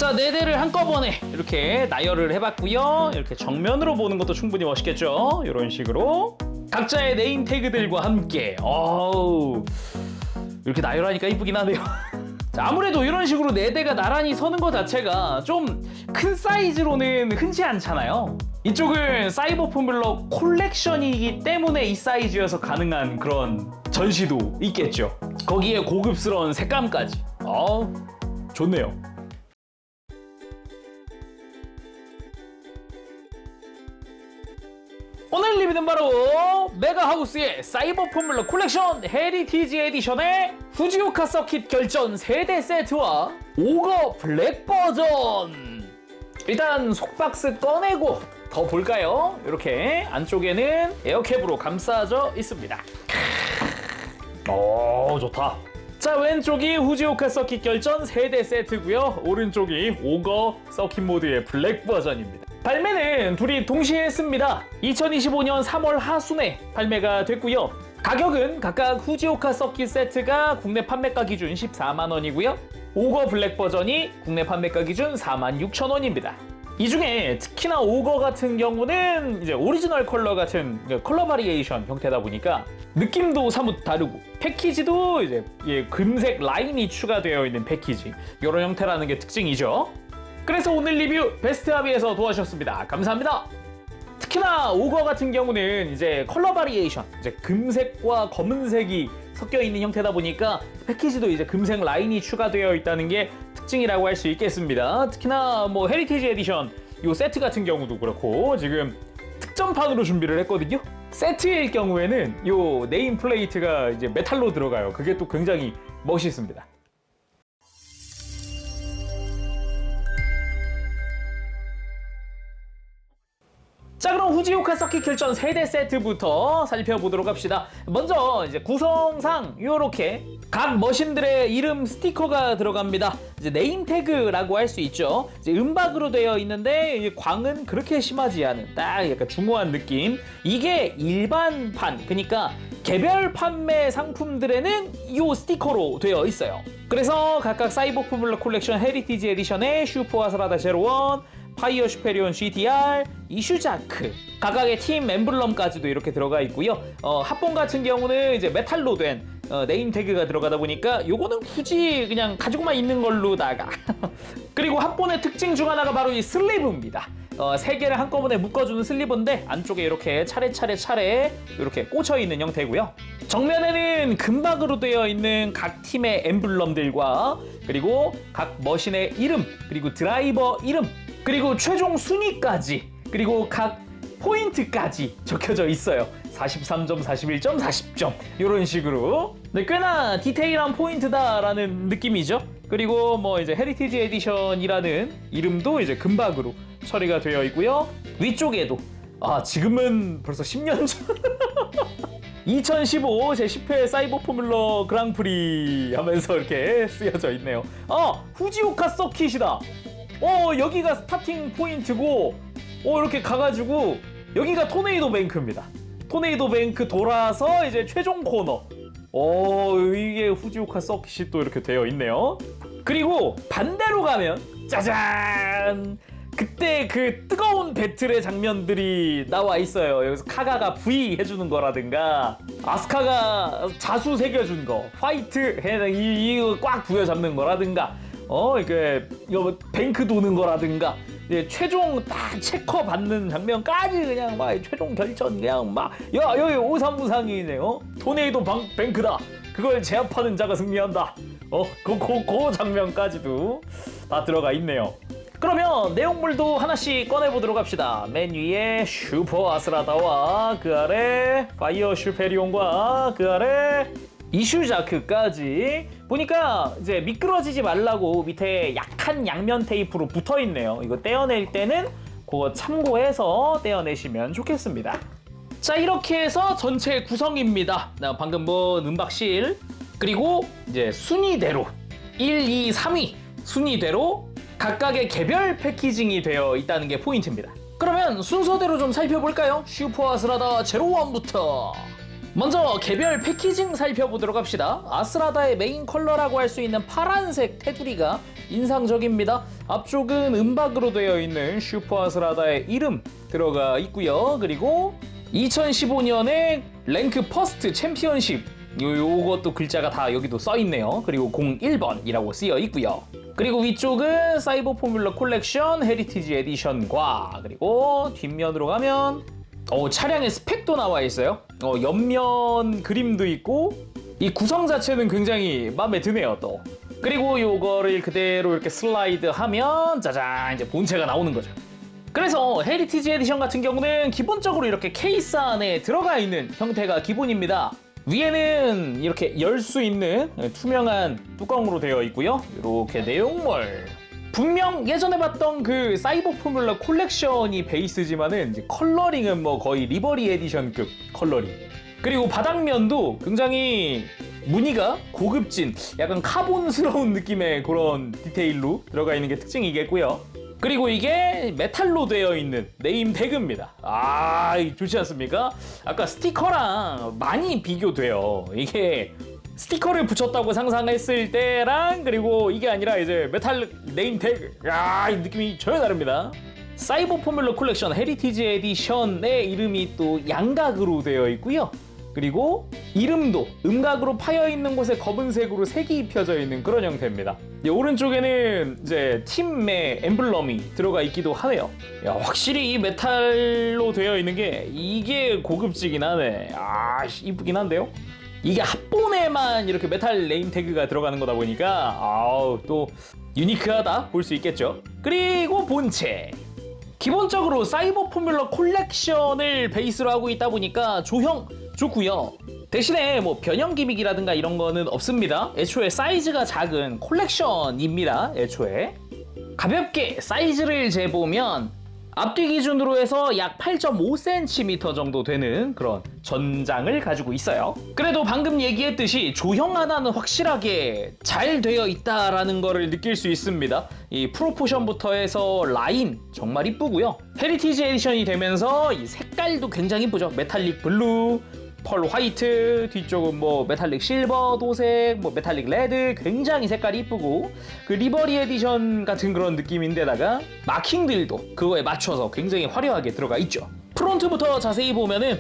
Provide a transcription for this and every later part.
자, 4대를 한꺼번에 이렇게 나열을 해봤고요. 이렇게 정면으로 보는 것도 충분히 멋있겠죠. 이런 식으로 각자의 네임 태그들과 함께 이렇게 나열하니까 이쁘긴 하네요. 자, 아무래도 이런 식으로 4대가 나란히 서는 것 자체가 좀 큰 사이즈로는 흔치 않잖아요. 이쪽은 사이버 포뮬러 콜렉션이기 때문에 이 사이즈여서 가능한 그런 전시도 있겠죠. 거기에 고급스러운 색감까지. 좋네요. 오늘 리뷰는 바로 메가하우스의 사이버 포뮬러 콜렉션 헤리티지 에디션의 후지오카 서킷 결전 3대 세트와 오거 블랙 버전. 일단 속박스 꺼내고 더 볼까요? 이렇게 안쪽에는 에어캡으로 감싸져 있습니다. 좋다. 자, 왼쪽이 후지오카 서킷 결전 3대 세트고요. 오른쪽이 오거 서킷 모드의 블랙 버전입니다. 발매는 둘이 동시에 했습니다. 2025년 3월 하순에 발매가 됐고요. 가격은 각각 후지오카 서킷 세트가 국내 판매가 기준 14만원이고요. 오거 블랙 버전이 국내 판매가 기준 46,000원입니다. 이 중에 특히나 오거 같은 경우는 이제 오리지널 컬러 같은 컬러 바리에이션 형태다 보니까 느낌도 사뭇 다르고 패키지도 이제 금색 라인이 추가되어 있는 패키지, 이런 형태라는 게 특징이죠. 그래서 오늘 리뷰 베스트합의에서 도와주셨습니다. 감사합니다. 특히나 오거 같은 경우는 이제 컬러 바리에이션, 이제 금색과 검은색이 섞여 있는 형태다 보니까 패키지도 이제 금색 라인이 추가되어 있다는 게 특징이라고 할 수 있겠습니다. 특히나 뭐 헤리티지 에디션 이 세트 같은 경우도 그렇고 지금 특전판으로 준비를 했거든요. 세트일 경우에는 이 네임 플레이트가 이제 메탈로 들어가요. 그게 또 굉장히 멋있습니다. 자, 그럼 후지오카 서킷 결전 3대 세트부터 살펴보도록 합시다. 먼저 이제 구성상 이렇게 각 머신들의 이름 스티커가 들어갑니다. 이제 네임 태그라고 할 수 있죠. 이제 음박으로 되어 있는데 광은 그렇게 심하지 않은 딱 약간 중후한 느낌. 이게 일반판, 그러니까 개별 판매 상품들에는 이 스티커로 되어 있어요. 그래서 각각 사이버 포뮬러 콜렉션 헤리티지 에디션의 슈퍼 아스라다 제로원, 파이어 슈페리온 GTR, 이슈자크 각각의 팀 엠블럼까지도 이렇게 들어가 있고요. 합본 같은 경우는 이제 메탈로 된 네임 태그가 들어가다 보니까 요거는 굳이 그냥 가지고만 있는 걸로다가 그리고 합본의 특징 중 하나가 바로 이 슬리브입니다. 3개를 한꺼번에 묶어주는 슬리브인데 안쪽에 이렇게 차례 이렇게 꽂혀 있는 형태고요. 정면에는 금박으로 되어 있는 각 팀의 엠블럼들과 그리고 각 머신의 이름, 그리고 드라이버 이름, 그리고 최종 순위까지, 그리고 각 포인트까지 적혀져 있어요. 43점, 41점, 40점 이런 식으로. 네, 꽤나 디테일한 포인트다라는 느낌이죠. 그리고 뭐 이제 헤리티지 에디션이라는 이름도 이제 금박으로 처리가 되어 있고요. 위쪽에도 지금은 벌써 10년 전 2015 제10회 사이버 포뮬러 그랑프리 하면서 이렇게 쓰여져 있네요. 후지오카 서킷이다. 여기가 스타팅 포인트고 이렇게 가가지고 여기가 토네이도 뱅크입니다. 토네이도 뱅크 돌아서 이제 최종 코너. 이게 후지오카 서킷이 또 이렇게 되어 있네요. 그리고 반대로 가면 짜잔! 그때 그 뜨거운 배틀의 장면들이 나와 있어요. 여기서 카가가 V 해주는 거라든가 아스카가 자수 새겨준 거, 화이트 이거 꽉 부여잡는 거라든가 이게 뱅크 도는 거라든가 최종 딱 체커 받는 장면까지 그냥 막 최종 결전 그냥 막 여기 오삼무상이네요. 토네이도 뱅크다. 그걸 제압하는 자가 승리한다. 그 장면까지도 다 들어가 있네요. 그러면 내용물도 하나씩 꺼내보도록 합시다. 맨 위에 슈퍼 아스라다와 그 아래 파이어 슈페리온과 그 아래 이슈자크까지 보니까 이제 미끄러지지 말라고 밑에 약한 양면 테이프로 붙어 있네요. 이거 떼어낼 때는 그거 참고해서 떼어내시면 좋겠습니다. 자, 이렇게 해서 전체 구성입니다. 방금 본 은박실, 그리고 이제 순위대로 1, 2, 3위 순위대로 각각의 개별 패키징이 되어 있다는 게 포인트입니다. 그러면 순서대로 좀 살펴볼까요? 슈퍼 아스라다 제로원부터 먼저 개별 패키징 살펴보도록 합시다. 아스라다의 메인 컬러라고 할 수 있는 파란색 테두리가 인상적입니다. 앞쪽은 은박으로 되어 있는 슈퍼 아스라다의 이름 들어가 있고요. 그리고 2015년에 랭크 퍼스트 챔피언십 요것도 글자가 다 여기도 써 있네요. 그리고 01번이라고 쓰여 있고요. 그리고 위쪽은 사이버 포뮬러 콜렉션 헤리티지 에디션과 그리고 뒷면으로 가면 차량의 스펙도 나와 있어요. 옆면 그림도 있고 이 구성 자체는 굉장히 마음에 드네요 또. 그리고 요거를 그대로 이렇게 슬라이드 하면 짜잔 이제 본체가 나오는 거죠. 그래서 헤리티지 에디션 같은 경우는 기본적으로 이렇게 케이스 안에 들어가 있는 형태가 기본입니다. 위에는 이렇게 열 수 있는 투명한 뚜껑으로 되어 있고요. 이렇게 내용물. 분명 예전에 봤던 그 사이버 포뮬러 콜렉션이 베이스지만은 이제 컬러링은 뭐 거의 리버리 에디션급 컬러링. 그리고 바닥면도 굉장히 무늬가 고급진, 약간 카본스러운 느낌의 그런 디테일로 들어가 있는 게 특징이겠고요. 그리고 이게 메탈로 되어 있는 네임 태그입니다. 좋지 않습니까? 아까 스티커랑 많이 비교돼요. 이게 스티커를 붙였다고 상상했을 때랑 그리고 이게 아니라 이제 메탈 네임 태그. 이 느낌이 전혀 다릅니다. 사이버 포뮬러 콜렉션 헤리티지 에디션의 이름이 또 양각으로 되어 있고요. 그리고 이름도 음각으로 파여 있는 곳에 검은색으로 색이 입혀져 있는 그런 형태입니다. 오른쪽에는 이제 팀의 엠블럼이 들어가 있기도 하네요. 확실히 이 메탈로 되어 있는 게 이게 고급지긴 하네. 이쁘긴 한데요. 이게 합본에만 이렇게 메탈 네임 태그가 들어가는 거다 보니까 또 유니크하다 볼 수 있겠죠. 그리고 본체. 기본적으로 사이버 포뮬러 콜렉션을 베이스로 하고 있다 보니까 조형 좋고요. 대신에 뭐 변형 기믹이라든가 이런 거는 없습니다. 애초에 사이즈가 작은 콜렉션입니다. 애초에 가볍게 사이즈를 재보면 앞뒤 기준으로 해서 약 8.5cm 정도 되는 그런 전장을 가지고 있어요. 그래도 방금 얘기했듯이 조형 하나는 확실하게 잘 되어 있다라는 거를 느낄 수 있습니다. 이 프로포션부터 해서 라인 정말 이쁘고요. 헤리티지 에디션이 되면서 이 색깔도 굉장히 이쁘죠. 메탈릭 블루, 펄 화이트, 뒤쪽은 뭐 메탈릭 실버, 도색, 뭐 메탈릭 레드, 굉장히 색깔이 이쁘고 그 리버리 에디션 같은 그런 느낌인데다가 마킹들도 그거에 맞춰서 굉장히 화려하게 들어가 있죠. 프론트부터 자세히 보면은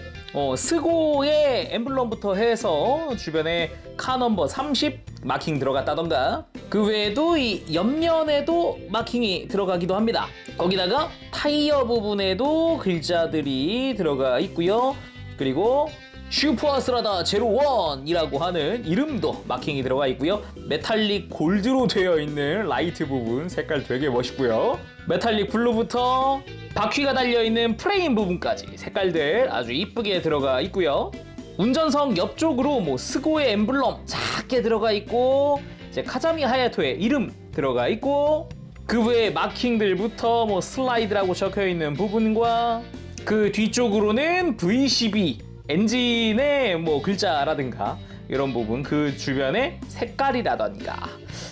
스고의 엠블럼부터 해서 주변에 카 넘버 30 마킹 들어갔다던가 그 외에도 이 옆면에도 마킹이 들어가기도 합니다. 거기다가 타이어 부분에도 글자들이 들어가 있고요. 그리고 슈퍼 아스라다 01이라고 하는 이름도 마킹이 들어가 있고요. 메탈릭 골드로 되어 있는 라이트 부분 색깔 되게 멋있고요. 메탈릭 블루부터 바퀴가 달려있는 프레임 부분까지 색깔들 아주 이쁘게 들어가 있고요. 운전석 옆쪽으로 뭐 스고의 엠블럼 작게 들어가 있고 이제 카자미 하야토의 이름 들어가 있고 그 외에 마킹들부터 뭐 슬라이드라고 적혀있는 부분과 그 뒤쪽으로는 V12 엔진의 뭐 글자라든가 이런 부분 그 주변의 색깔이라던가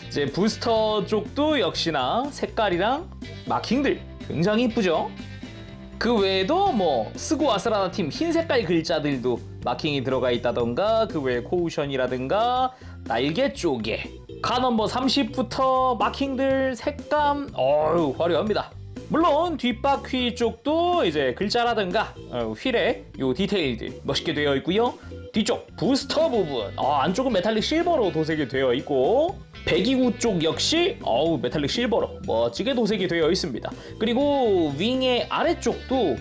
이제 부스터 쪽도 역시나 색깔이랑 마킹들 굉장히 이쁘죠. 그 외에도 뭐 스고 아스라다 팀 흰 색깔 글자들도 마킹이 들어가 있다던가 그 외에 코우션이라든가 날개 쪽에 카 넘버 30부터 마킹들 색감 화려합니다. 물론 뒷바퀴 쪽도 이제 글자라든가 휠에 요 디테일들 멋있게 되어 있고요. 뒤쪽 부스터 부분 안쪽은 메탈릭 실버로 도색이 되어 있고 배기구 쪽 역시 메탈릭 실버로 멋지게 도색이 되어 있습니다. 그리고 윙의 아래쪽도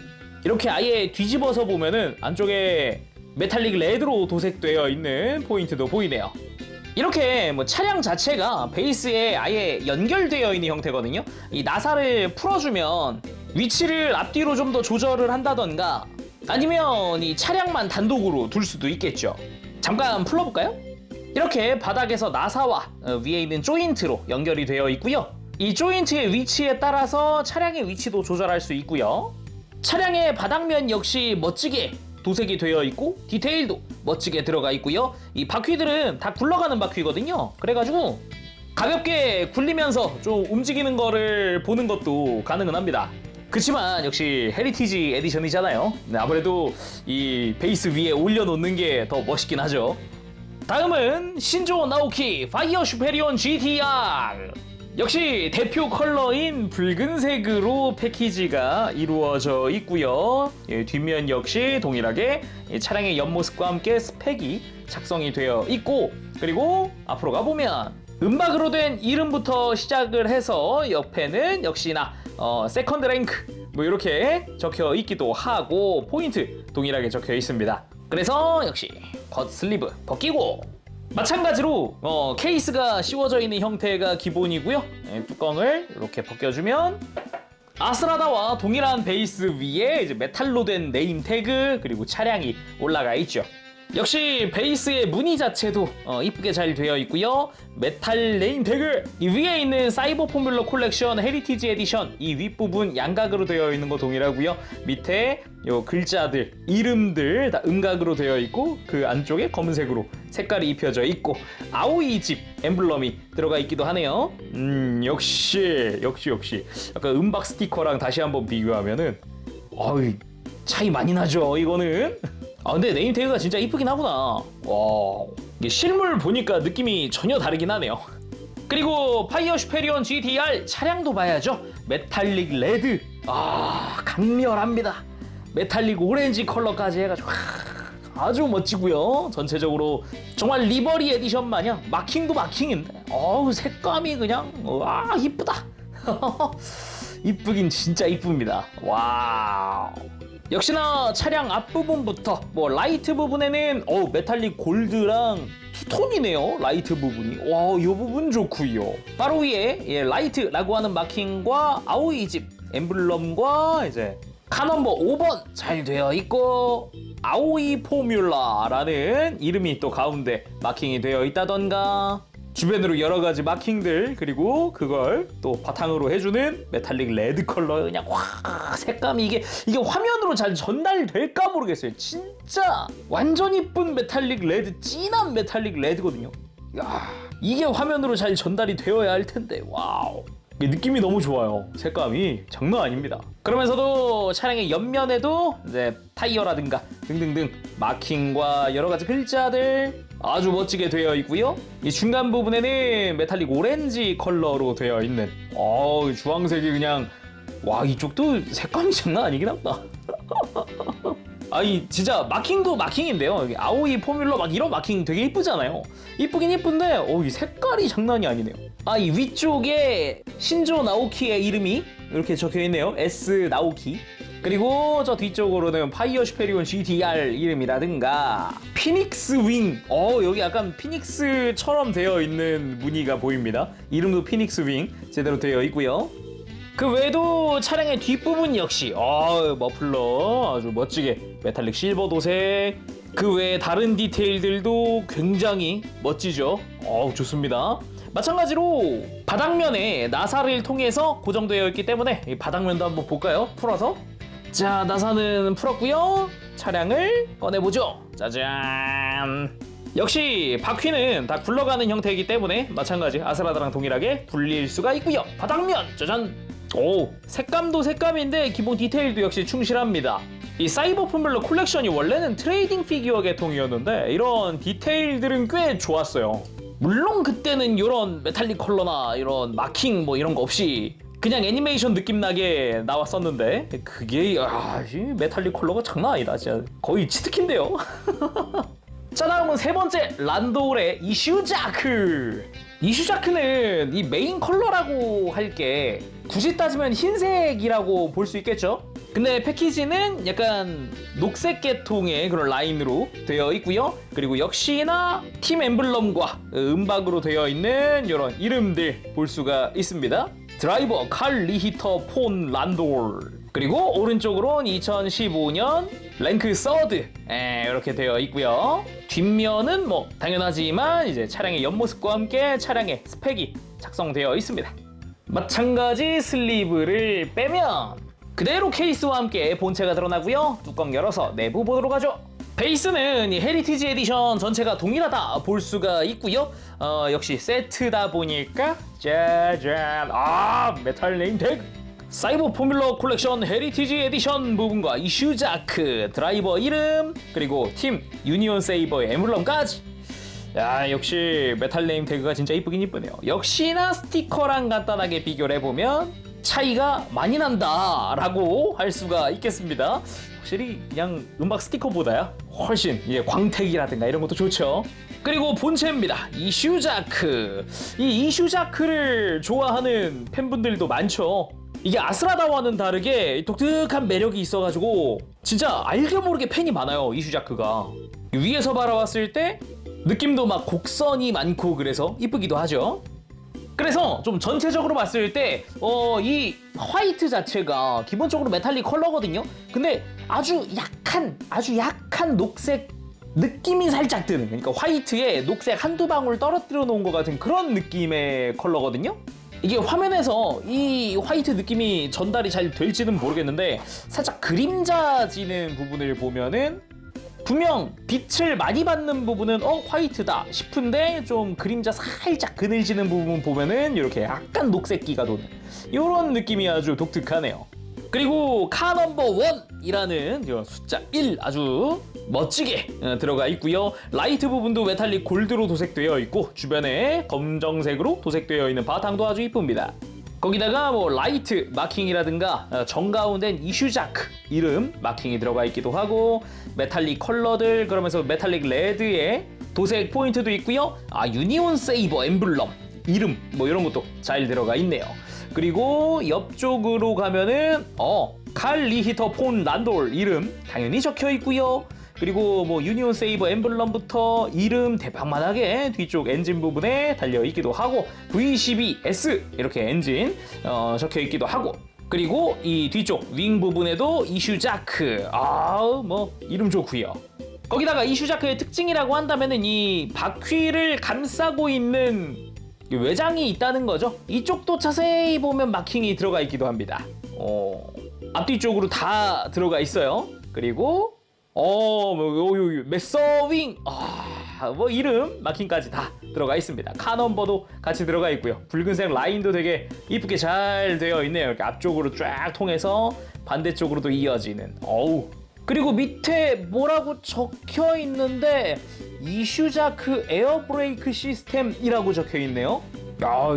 이렇게 아예 뒤집어서 보면은 안쪽에 메탈릭 레드로 도색되어 있는 포인트도 보이네요. 이렇게 뭐 차량 자체가 베이스에 아예 연결되어 있는 형태거든요. 이 나사를 풀어주면 위치를 앞뒤로 좀 더 조절을 한다던가 아니면 이 차량만 단독으로 둘 수도 있겠죠. 잠깐 풀어볼까요? 이렇게 바닥에서 나사와 위에 있는 조인트로 연결이 되어 있고요. 이 조인트의 위치에 따라서 차량의 위치도 조절할 수 있고요. 차량의 바닥면 역시 멋지게 도색이 되어 있고 디테일도 멋지게 들어가 있고요. 이 바퀴들은 다 굴러가는 바퀴거든요. 그래가지고 가볍게 굴리면서 좀 움직이는 거를 보는 것도 가능은 합니다. 그치만 역시 헤리티지 에디션이잖아요. 아무래도 이 베이스 위에 올려놓는 게 더 멋있긴 하죠. 다음은 신조 나오키 파이어 슈페리온 GTR. 역시 대표 컬러인 붉은색으로 패키지가 이루어져 있고요. 예, 뒷면 역시 동일하게 차량의 옆모습과 함께 스펙이 작성이 되어 있고, 그리고 앞으로 가보면 은박으로 된 이름부터 시작을 해서 옆에는 역시나 세컨드 랭크 뭐 이렇게 적혀 있기도 하고 포인트 동일하게 적혀 있습니다. 그래서 역시 겉 슬리브 벗기고, 마찬가지로 케이스가 씌워져 있는 형태가 기본이고요. 뚜껑을 이렇게 벗겨주면 아스라다와 동일한 베이스 위에 이제 메탈로 된 네임 태그 그리고 차량이 올라가 있죠. 역시 베이스의 무늬 자체도 이쁘게 잘 되어 있고요. 메탈 네임 태그, 이 위에 있는 사이버 포뮬러 콜렉션 헤리티지 에디션, 이 윗부분 양각으로 되어 있는 거 동일하고요. 밑에 요 글자들, 이름들 다 음각으로 되어 있고, 그 안쪽에 검은색으로 색깔이 입혀져 있고, 아오이 집 엠블럼이 들어가 있기도 하네요. 역시 약간 음박 스티커랑 다시 한번 비교하면은 차이 많이 나죠, 이거는. 근데 네임 태그가 진짜 이쁘긴 하구나. 와, 이게 실물 보니까 느낌이 전혀 다르긴 하네요. 그리고 파이어 슈페리온 GTR 차량도 봐야죠. 메탈릭 레드, 강렬합니다. 메탈릭 오렌지 컬러까지 해가지고 아주 멋지고요. 전체적으로 정말 리버리 에디션 마냥 마킹도 마킹인데 색감이 그냥 이쁘다. 이쁘긴 진짜 이쁩니다. 와우. 역시나 차량 앞부분부터 뭐 라이트 부분에는 메탈릭 골드랑 투톤이네요. 라이트 부분이. 이 부분 좋고요. 바로 위에 라이트라고 하는 마킹과 아오이 집 엠블럼과 이제 카 넘버 5번 잘 되어 있고, 아오이 포뮬라라는 이름이 또 가운데 마킹이 되어 있다던가, 주변으로 여러 가지 마킹들, 그리고 그걸 또 바탕으로 해주는 메탈릭 레드 컬러, 그냥 색감이 이게 화면으로 잘 전달될까 모르겠어요. 진짜 완전 이쁜 메탈릭 레드, 진한 메탈릭 레드거든요. 이게 화면으로 잘 전달이 되어야 할 텐데. 와우, 느낌이 너무 좋아요. 색감이 장난 아닙니다. 그러면서도 차량의 옆면에도 이제 타이어라든가 등등등 마킹과 여러 가지 글자들 아주 멋지게 되어 있고요. 이 중간 부분에는 메탈릭 오렌지 컬러로 되어 있는 주황색이 그냥 이쪽도 색감이 장난 아니긴 합니다. 진짜 마킹도 마킹인데요. 아오이 포뮬러 막 이런 마킹 되게 이쁘잖아요. 이쁘긴 이쁜데 이 색깔이 장난이 아니네요. 이 위쪽에 신조 나오키의 이름이 이렇게 적혀 있네요. S 나오키. 그리고 저 뒤쪽으로는 파이어 슈페리온 GTR 이름이라든가 피닉스 윙, 여기 약간 피닉스처럼 되어 있는 무늬가 보입니다. 이름도 피닉스 윙 제대로 되어 있고요. 그 외에도 차량의 뒷부분 역시 머플러 아주 멋지게 메탈릭 실버 도색, 그 외에 다른 디테일들도 굉장히 멋지죠. 좋습니다. 마찬가지로 바닥면에 나사를 통해서 고정되어 있기 때문에 이 바닥면도 한번 볼까요? 풀어서. 자, 나사는 풀었고요. 차량을 꺼내보죠. 짜잔. 역시 바퀴는 다 굴러가는 형태이기 때문에 마찬가지 아스라다랑 동일하게 불릴 수가 있고요. 바닥면 짜잔. 색감도 색감인데 기본 디테일도 역시 충실합니다. 이 사이버 포뮬러 콜렉션이 원래는 트레이딩 피규어 계통이었는데 이런 디테일들은 꽤 좋았어요. 물론 그때는 이런 메탈릭 컬러나 이런 마킹 뭐 이런 거 없이 그냥 애니메이션 느낌 나게 나왔었는데, 그게 메탈릭 컬러가 장난 아니다. 진짜 거의 치트키인데요. 자, 다음은 세 번째, 란도울의 이슈자크. 이슈자크는 이 메인 컬러라고 할게 굳이 따지면 흰색이라고 볼 수 있겠죠. 근데 패키지는 약간 녹색 계통의 그런 라인으로 되어 있고요. 그리고 역시나 팀 엠블럼과 음박으로 되어 있는 이런 이름들 볼 수가 있습니다. 드라이버 칼 리히터 폰 란도울, 그리고 오른쪽으로는 2015년 랭크 서드 이렇게 되어 있고요. 뒷면은 뭐 당연하지만 이제 차량의 옆모습과 함께 차량의 스펙이 작성되어 있습니다. 마찬가지 슬리브를 빼면 그대로 케이스와 함께 본체가 드러나고요. 뚜껑 열어서 내부 보도록 하죠. 베이스는 이 헤리티지 에디션 전체가 동일하다 볼 수가 있고요. 역시 세트다 보니까 짜잔, 메탈 네임 태그, 사이버 포뮬러 콜렉션 헤리티지 에디션 부분과 이슈자크 드라이버 이름, 그리고 팀 유니온 세이버의 엠블럼까지 야, 역시 메탈 네임 태그가 진짜 이쁘긴 이쁘네요. 역시나 스티커랑 간단하게 비교를 해보면 차이가 많이 난다라고 할 수가 있겠습니다. 확실히 그냥 음악 스티커보다야 훨씬 광택이라든가 이런 것도 좋죠. 그리고 본체입니다. 이슈자크. 이 이슈자크를 좋아하는 팬분들도 많죠. 이게 아스라다와는 다르게 독특한 매력이 있어가지고 진짜 알게 모르게 팬이 많아요. 이슈자크가 위에서 바라봤을 때 느낌도 막 곡선이 많고 그래서 이쁘기도 하죠. 그래서 좀 전체적으로 봤을 때 이 화이트 자체가 기본적으로 메탈릭 컬러거든요. 근데 아주 약한 녹색 느낌이 살짝 드는, 그러니까 화이트에 녹색 한두 방울 떨어뜨려 놓은 것 같은 그런 느낌의 컬러거든요. 이게 화면에서 이 화이트 느낌이 전달이 잘 될지는 모르겠는데 살짝 그림자지는 부분을 보면은 분명 빛을 많이 받는 부분은 화이트다 싶은데 좀 그림자 살짝 그늘지는 부분 보면은 이렇게 약간 녹색기가 도는 이런 느낌이 아주 독특하네요. 그리고 카 넘버 1이라는 숫자 1 아주 멋지게 들어가 있고요. 라이트 부분도 메탈릭 골드로 도색되어 있고 주변에 검정색으로 도색되어 있는 바탕도 아주 이쁩니다. 거기다가 뭐 라이트 마킹이라든가 정가운데는 이슈자크 이름 마킹이 들어가 있기도 하고 메탈릭 컬러들 그러면서 메탈릭 레드의 도색 포인트도 있고요. 유니온 세이버 엠블럼 이름 뭐 이런 것도 잘 들어가 있네요. 그리고 옆쪽으로 가면은 칼 리히터 폰 란돌 이름 당연히 적혀 있고요. 그리고 뭐 유니온 세이버 엠블럼부터 이름 대박만하게 뒤쪽 엔진 부분에 달려 있기도 하고 V12S 이렇게 엔진 적혀 있기도 하고 그리고 이 뒤쪽 윙 부분에도 이슈자크 뭐 이름 좋고요. 거기다가 이슈자크의 특징이라고 한다면은 이 바퀴를 감싸고 있는 외장이 있다는 거죠. 이쪽도 자세히 보면 마킹이 들어가 있기도 합니다. 앞뒤쪽으로 다 들어가 있어요. 그리고 메서윙 뭐 이름 마킹까지 다 들어가 있습니다. 카 넘버도 같이 들어가 있고요. 붉은색 라인도 되게 이쁘게 잘 되어 있네요. 이렇게 앞쪽으로 쫙 통해서 반대쪽으로도 이어지는. 그리고 밑에 뭐라고 적혀 있는데 이슈자크 에어브레이크 시스템이라고 적혀 있네요.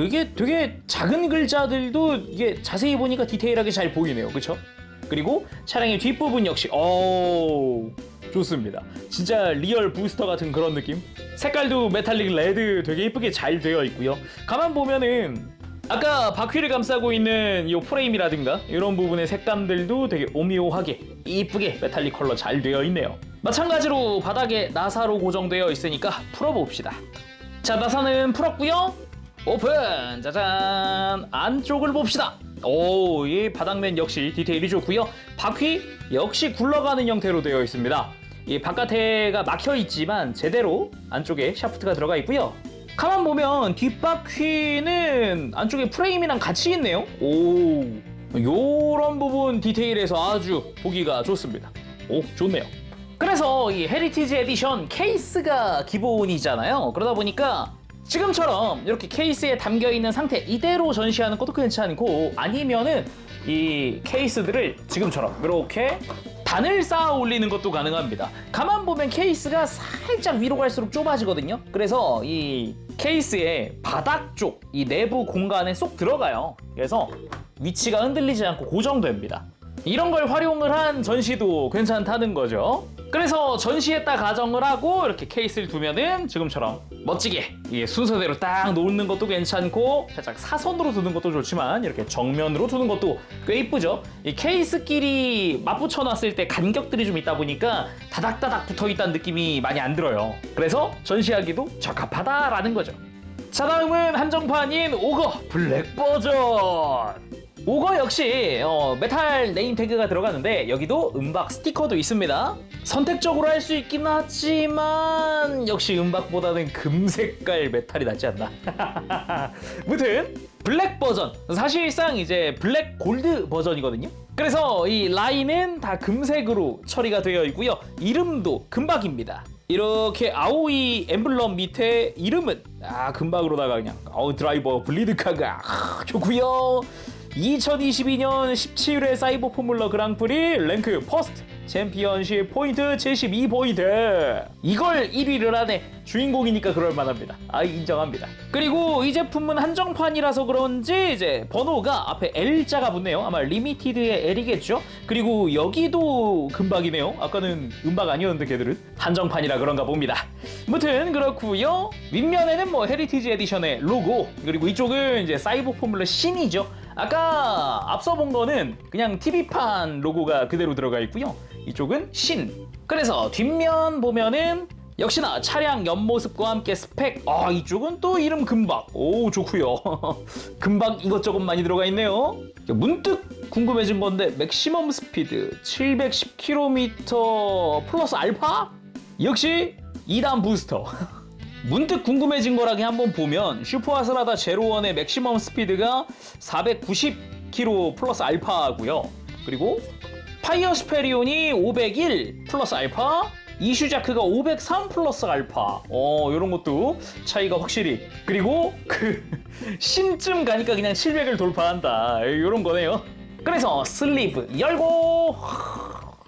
이게 되게 작은 글자들도 이게 자세히 보니까 디테일하게 잘 보이네요. 그렇죠? 그리고 차량의 뒷부분 역시 좋습니다. 진짜 리얼 부스터 같은 그런 느낌. 색깔도 메탈릭 레드 되게 이쁘게 잘 되어 있고요. 가만 보면은 아까 바퀴를 감싸고 있는 이 프레임이라든가 이런 부분의 색감들도 되게 오묘하게 이쁘게 메탈릭 컬러 잘 되어 있네요. 마찬가지로 바닥에 나사로 고정되어 있으니까 풀어봅시다. 자, 나사는 풀었고요. 오픈! 짜잔! 안쪽을 봅시다. 이 바닥면 역시 디테일이 좋고요. 바퀴 역시 굴러가는 형태로 되어 있습니다. 이 바깥에가 막혀 있지만 제대로 안쪽에 샤프트가 들어가 있고요. 가만 보면 뒷바퀴는 안쪽에 프레임이랑 같이 있네요. 요런 부분 디테일에서 아주 보기가 좋습니다. 좋네요. 그래서 이 헤리티지 에디션 케이스가 기본이잖아요. 그러다 보니까 지금처럼 이렇게 케이스에 담겨있는 상태 이대로 전시하는 것도 괜찮고 아니면은 이 케이스들을 지금처럼 이렇게 단을 쌓아 올리는 것도 가능합니다. 가만 보면 케이스가 살짝 위로 갈수록 좁아지거든요. 그래서 이 케이스의 바닥 쪽 이 내부 공간에 쏙 들어가요. 그래서 위치가 흔들리지 않고 고정됩니다. 이런 걸 활용을 한 전시도 괜찮다는 거죠. 그래서 전시했다 가정을 하고 이렇게 케이스를 두면은 지금처럼 멋지게 순서대로 딱 놓는 것도 괜찮고 살짝 사선으로 두는 것도 좋지만 이렇게 정면으로 두는 것도 꽤 이쁘죠. 이 케이스끼리 맞붙여 놨을 때 간격들이 좀 있다 보니까 다닥다닥 붙어 있다는 느낌이 많이 안 들어요. 그래서 전시하기도 적합하다라는 거죠. 자, 다음은 한정판인 오거 블랙 버전. 오거 역시 메탈 네임 태그가 들어가는데 여기도 음박 스티커도 있습니다. 선택적으로 할 수 있긴 하지만 역시 음박보다는 금색깔 메탈이 낫지 않나. 무튼 블랙 버전, 사실상 이제 블랙 골드 버전이거든요. 그래서 이 라인은 다 금색으로 처리가 되어 있고요. 이름도 금박입니다. 이렇게 아오이 엠블럼 밑에 이름은 금박으로다가 그냥 드라이버 블리드카가 좋고요. 2022년 17회 사이버 포뮬러 그랑프리 랭크 퍼스트 챔피언십 포인트 72포인트. 이걸 1위를 하네. 주인공이니까 그럴 만합니다. 인정합니다. 그리고 이 제품은 한정판이라서 그런지 이제 번호가 앞에 L자가 붙네요. 아마 리미티드의 L이겠죠. 그리고 여기도 금박이네요. 아까는 은박 아니었는데 걔들은 한정판이라 그런가 봅니다. 무튼 그렇고요. 윗면에는 뭐 헤리티지 에디션의 로고, 그리고 이쪽은 이제 사이버 포뮬러 신이죠. 아까 앞서 본 거는 그냥 TV판 로고가 그대로 들어가 있고요. 이쪽은 신. 그래서 뒷면 보면은 역시나 차량 옆모습과 함께 스펙. 이쪽은 또 이름 금박. 오, 좋고요. 금박 이것저것 많이 들어가 있네요. 문득 궁금해진 건데 맥시멈 스피드 710km 플러스 알파? 역시 2단 부스터. 문득 궁금해진 거라기 한번 보면 슈퍼아스라다 제로원의 맥시멈 스피드가 490km 플러스 알파고요. 그리고 파이어 스페리온이 501 플러스 알파, 이슈자크가 503 플러스 알파. 요런 것도 차이가 확실히. 그리고 그 신쯤 가니까 그냥 700을 돌파한다. 요런 거네요. 그래서 슬리브 열고,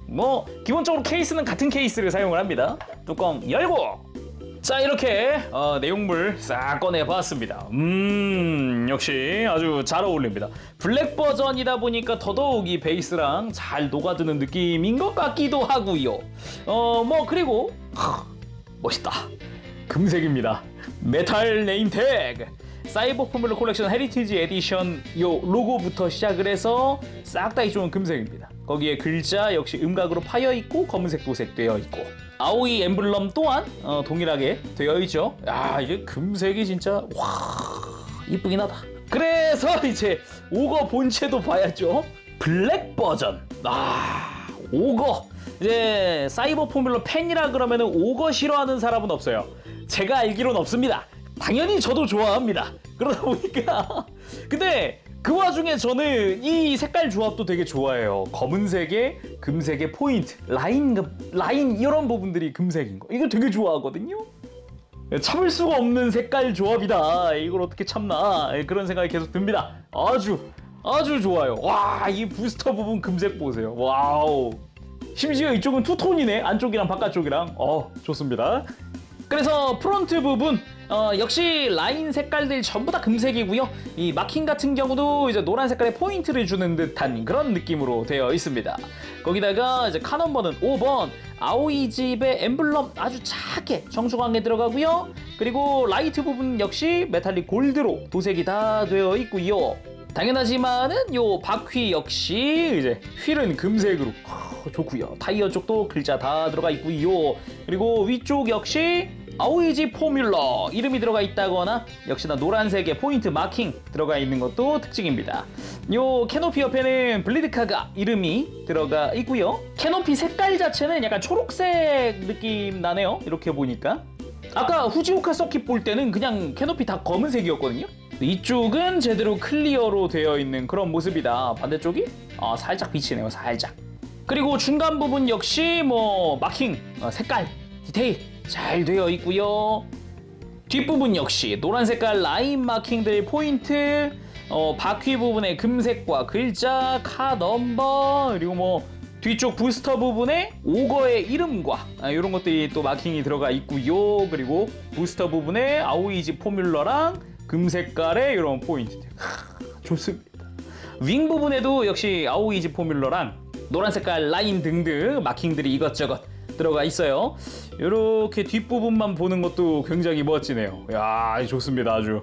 뭐 기본적으로 케이스는 같은 케이스를 사용을 합니다. 뚜껑 열고. 자, 이렇게 내용물 싹 꺼내봤습니다. 역시 아주 잘 어울립니다. 블랙 버전이다 보니까 더더욱 이 베이스랑 잘 녹아드는 느낌인 것 같기도 하고요. 뭐 그리고 멋있다. 금색입니다. 메탈 네임택. 사이버 포뮬러 콜렉션 헤리티지 에디션 요 로고부터 시작을 해서 싹 다 이쪽은 금색입니다. 거기에 글자 역시 음각으로 파여 있고 검은색 도색되어 있고, 아오이 엠블럼 또한 동일하게 되어 있죠. 야, 이제 금색이 진짜 이쁘긴 하다. 그래서 이제 오거 본체도 봐야죠. 블랙 버전. 오거. 이제 사이버 포뮬러 팬이라 그러면은 오거 싫어하는 사람은 없어요. 제가 알기로는 없습니다. 당연히 저도 좋아합니다. 그러다 보니까 근데 그 와중에 저는 이 색깔 조합도 되게 좋아해요. 검은색에 금색의 포인트, 라인 이런 부분들이 금색인 거. 이거 되게 좋아하거든요. 참을 수가 없는 색깔 조합이다. 이걸 어떻게 참나. 그런 생각이 계속 듭니다. 아주 좋아요. 와, 이 부스터 부분 금색 보세요. 와우. 심지어 이쪽은 투톤이네. 안쪽이랑 바깥쪽이랑. 좋습니다. 그래서 프론트 부분 역시 라인 색깔들 전부 다 금색이고요. 이 마킹 같은 경우도 이제 노란 색깔의 포인트를 주는 듯한 그런 느낌으로 되어 있습니다. 거기다가 이제 카 넘버는 5번, 아오이 집의 엠블럼 아주 작게 정중하게 들어가고요. 그리고 라이트 부분 역시 메탈릭 골드로 도색이 다 되어 있고요. 당연하지만은 요 바퀴 역시 이제 휠은 금색으로 좋고요. 타이어 쪽도 글자 다 들어가 있고요. 그리고 위쪽 역시 아오이지 포뮬러 이름이 들어가 있다거나 역시나 노란색의 포인트 마킹 들어가 있는 것도 특징입니다. 요 캐노피 옆에는 블리드카가 이름이 들어가 있고요. 캐노피 색깔 자체는 약간 초록색 느낌 나네요. 이렇게 보니까 아까 후지오카 서킷 볼 때는 그냥 캐노피 다 검은색이었거든요. 이쪽은 제대로 클리어로 되어 있는 그런 모습이다. 반대쪽이 살짝 비치네요. 살짝. 그리고 중간 부분 역시 뭐 마킹, 색깔, 디테일 잘 되어 있고요. 뒷부분 역시 노란 색깔 라인 마킹들 포인트, 바퀴 부분에 금색과 글자, 카 넘버, 그리고 뭐 뒤쪽 부스터 부분에 오거의 이름과 이런 것들이 또 마킹이 들어가 있고요. 그리고 부스터 부분에 아오이지 포뮬러랑 금색깔의 이런 포인트들. 좋습니다. 윙 부분에도 역시 아오이지 포뮬러랑 노란 색깔 라인 등등 마킹들이 이것저것 들어가 있어요. 이렇게 뒷부분만 보는 것도 굉장히 멋지네요. 야, 좋습니다. 아주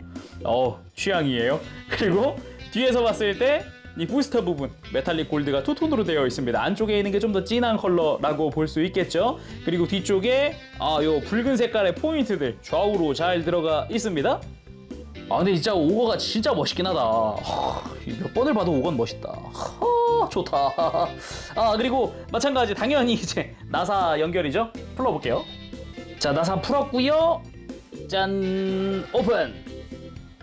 취향이에요. 그리고 뒤에서 봤을 때 이 부스터 부분 메탈릭 골드가 투톤으로 되어 있습니다. 안쪽에 있는 게 좀 더 진한 컬러라고 볼 수 있겠죠. 그리고 뒤쪽에 요 붉은 색깔의 포인트들 좌우로 잘 들어가 있습니다. 근데 진짜 오거가 진짜 멋있긴 하다. 몇 번을 봐도 오거는 멋있다. 좋다. 그리고 마찬가지 당연히 이제 나사 연결이죠. 풀어볼게요. 자, 나사 풀었고요. 짠, 오픈.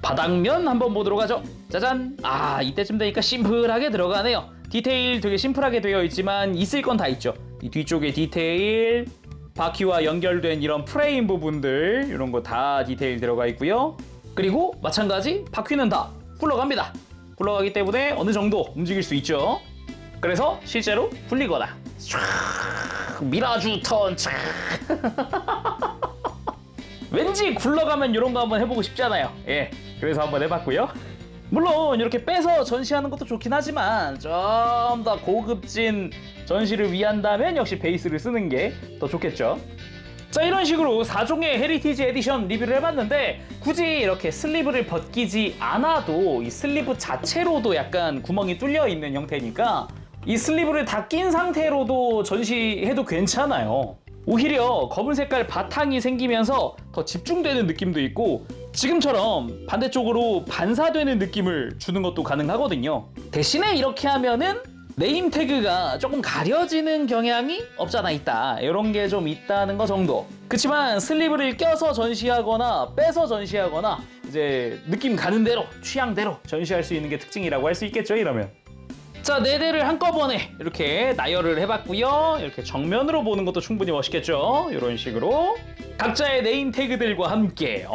바닥면 한번 보도록 하죠. 짜잔. 이때쯤 되니까 심플하게 들어가네요. 디테일 되게 심플하게 되어 있지만 있을 건 다 있죠. 이 뒤쪽에 디테일, 바퀴와 연결된 이런 프레임 부분들 이런 거 다 디테일 들어가 있고요. 그리고 마찬가지 바퀴는 다 굴러갑니다. 굴러가기 때문에 어느 정도 움직일 수 있죠. 그래서 실제로 굴리거나 촤 미라주 턴 촤 왠지 굴러가면 이런 거 한번 해보고 싶잖아요. 예, 그래서 한번 해봤고요. 물론 이렇게 빼서 전시하는 것도 좋긴 하지만 좀 더 고급진 전시를 위한다면 역시 베이스를 쓰는 게 더 좋겠죠. 자, 이런 식으로 4종의 헤리티지 에디션 리뷰를 해봤는데 굳이 이렇게 슬리브를 벗기지 않아도 이 슬리브 자체로도 약간 구멍이 뚫려 있는 형태니까 이 슬리브를 다 낀 상태로도 전시해도 괜찮아요. 오히려 검은 색깔 바탕이 생기면서 더 집중되는 느낌도 있고 지금처럼 반대쪽으로 반사되는 느낌을 주는 것도 가능하거든요. 대신에 이렇게 하면은 네임 태그가 조금 가려지는 경향이 없잖아 있다. 이런 게 좀 있다는 거 정도. 그치만 슬리브를 껴서 전시하거나 빼서 전시하거나 이제 느낌 가는 대로 취향대로 전시할 수 있는 게 특징이라고 할 수 있겠죠, 이러면. 자, 4대를 한꺼번에 이렇게 나열을 해봤고요. 이렇게 정면으로 보는 것도 충분히 멋있겠죠. 이런 식으로 각자의 네임 태그들과 함께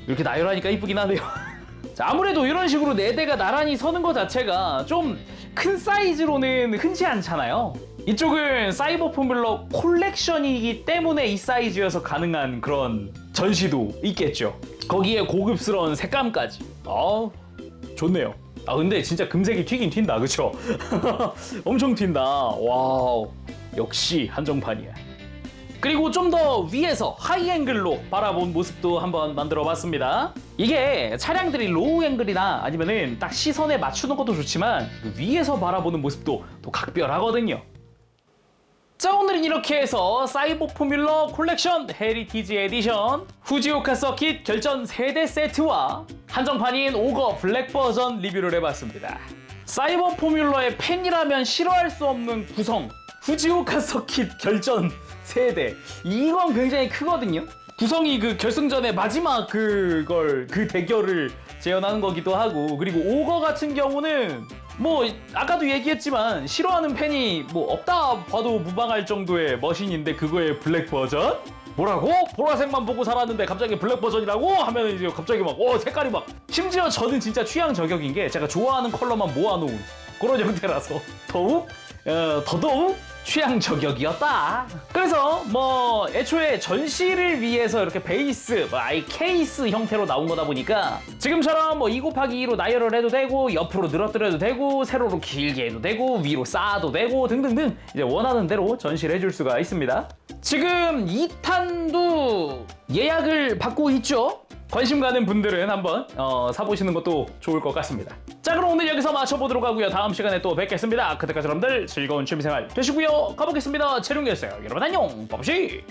이렇게 나열하니까 이쁘긴 하네요. 자, 아무래도 이런 식으로 4대가 나란히 서는 것 자체가 좀 큰 사이즈로는 흔치 않잖아요. 이쪽은 사이버 포뮬러 콜렉션이기 때문에 이 사이즈여서 가능한 그런 전시도 있겠죠. 거기에 고급스러운 색감까지. 좋네요. 근데 진짜 금색이 튀긴 튄다, 그쵸? 엄청 튄다. 와우, 역시 한정판이야. 그리고 좀 더 위에서 하이 앵글로 바라본 모습도 한번 만들어 봤습니다. 이게 차량들이 로우 앵글이나 아니면은 딱 시선에 맞추는 것도 좋지만 위에서 바라보는 모습도 또 각별하거든요. 자, 오늘은 이렇게 해서 사이버 포뮬러 콜렉션 헤리티지 에디션 후지오카 서킷 결전 3대 세트와 한정판인 오거 블랙 버전 리뷰를 해봤습니다. 사이버 포뮬러의 팬이라면 싫어할 수 없는 구성 후지오카 서킷 결전 3대, 이건 굉장히 크거든요. 구성이 그 결승전의 마지막 그 대결을 재현하는 거기도 하고, 그리고 오거 같은 경우는 뭐 아까도 얘기했지만 싫어하는 팬이 뭐 없다 봐도 무방할 정도의 머신인데 그거의 블랙 버전? 뭐라고? 보라색만 보고 살았는데 갑자기 블랙 버전이라고? 하면 이제 갑자기 막 색깔이 막, 심지어 저는 진짜 취향 저격인 게 제가 좋아하는 컬러만 모아놓은 그런 형태라서 더더욱 취향 저격이었다. 그래서 뭐 애초에 전시를 위해서 이렇게 베이스, 아예 케이스 형태로 나온 거다 보니까 지금처럼 뭐 2 곱하기 2로 나열을 해도 되고 옆으로 늘어뜨려도 되고 세로로 길게 해도 되고 위로 쌓아도 되고 등등등 이제 원하는 대로 전시를 해줄 수가 있습니다. 지금 2탄도 예약을 받고 있죠. 관심 가는 분들은 한번 사보시는 것도 좋을 것 같습니다. 자, 그럼 오늘 여기서 마쳐보도록 하고요. 다음 시간에 또 뵙겠습니다. 그때까지 여러분들 즐거운 취미생활 되시고요. 가보겠습니다. 채룡이었어요. 여러분 안녕. 빠시.